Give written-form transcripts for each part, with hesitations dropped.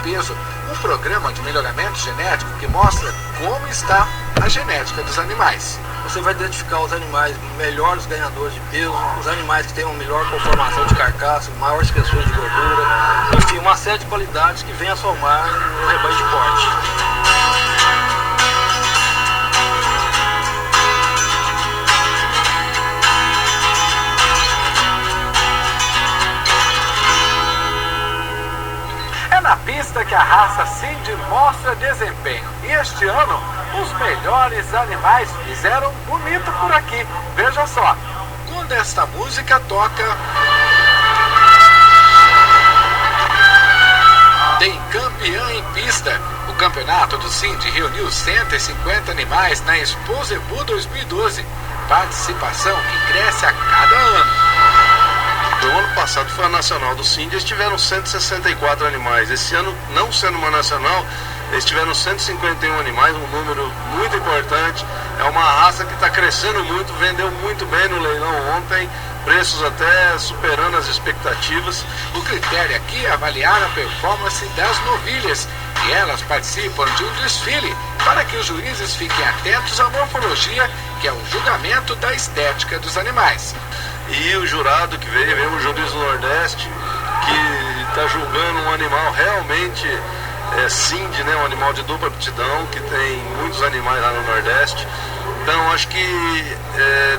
Peso, um programa de melhoramento genético que mostra como está a genética dos animais. Você vai identificar os animais melhores ganhadores de peso, os animais que têm uma melhor conformação de carcaça, maior espessura de gordura, enfim, uma série de qualidades que vem a somar no rebanho de corte. Na pista que a raça Cindy mostra desempenho. E este ano, os melhores animais fizeram bonito por aqui. Veja só, quando esta música toca, tem campeã em pista. O campeonato do Cindy reuniu 150 animais na Expo Zebu 2012. Participação que cresce a cada ano. O ano passado foi a nacional do Cindy, eles tiveram 164 animais. Esse ano, não sendo uma nacional, eles tiveram 151 animais, um número muito importante. É uma raça que está crescendo muito, vendeu muito bem no leilão ontem, preços até superando as expectativas. O critério aqui é avaliar a performance das novilhas, e elas participam de um desfile para que os juízes fiquem atentos à morfologia, que é o julgamento da estética dos animais. E o jurado que veio o juiz do Nordeste, que está julgando um animal realmente Cindy, né, um animal de dupla aptidão, que tem muitos animais lá no Nordeste. Então acho que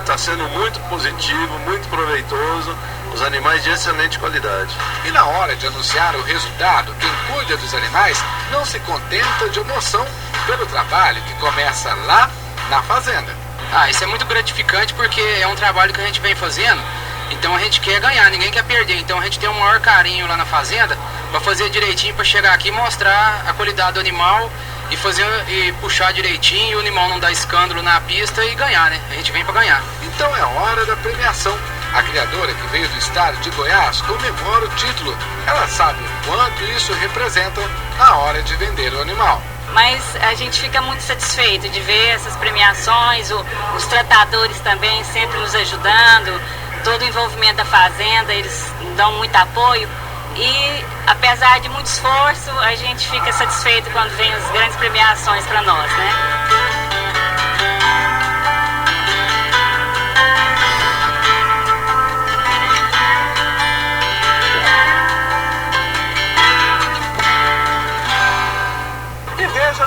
está sendo muito positivo, muito proveitoso, os animais de excelente qualidade. E na hora de anunciar o resultado, quem cuida dos animais não se contenta de emoção pelo trabalho que começa lá na fazenda. Isso é muito gratificante porque é um trabalho que a gente vem fazendo, então a gente quer ganhar, ninguém quer perder, então a gente tem um maior carinho lá na fazenda para fazer direitinho, para chegar aqui e mostrar a qualidade do animal e puxar direitinho, o animal não dar escândalo na pista e ganhar, né? A gente vem para ganhar. Então é hora da premiação. A criadora que veio do estado de Goiás comemora o título. Ela sabe o quanto isso representa na hora de vender o animal. Mas a gente fica muito satisfeito de ver essas premiações, os tratadores também sempre nos ajudando, todo o envolvimento da fazenda, eles dão muito apoio e apesar de muito esforço, a gente fica satisfeito quando vem as grandes premiações para nós, né?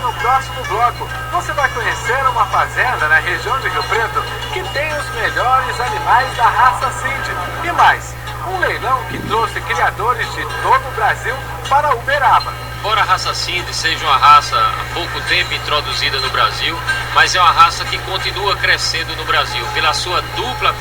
No próximo bloco, você vai conhecer uma fazenda na região de Rio Preto que tem os melhores animais da raça Cindy. E mais, um leilão que trouxe criadores de todo o Brasil para Uberaba. Embora a raça Cindy seja uma raça há pouco tempo introduzida no Brasil, mas é uma raça que continua crescendo no Brasil pela sua dupla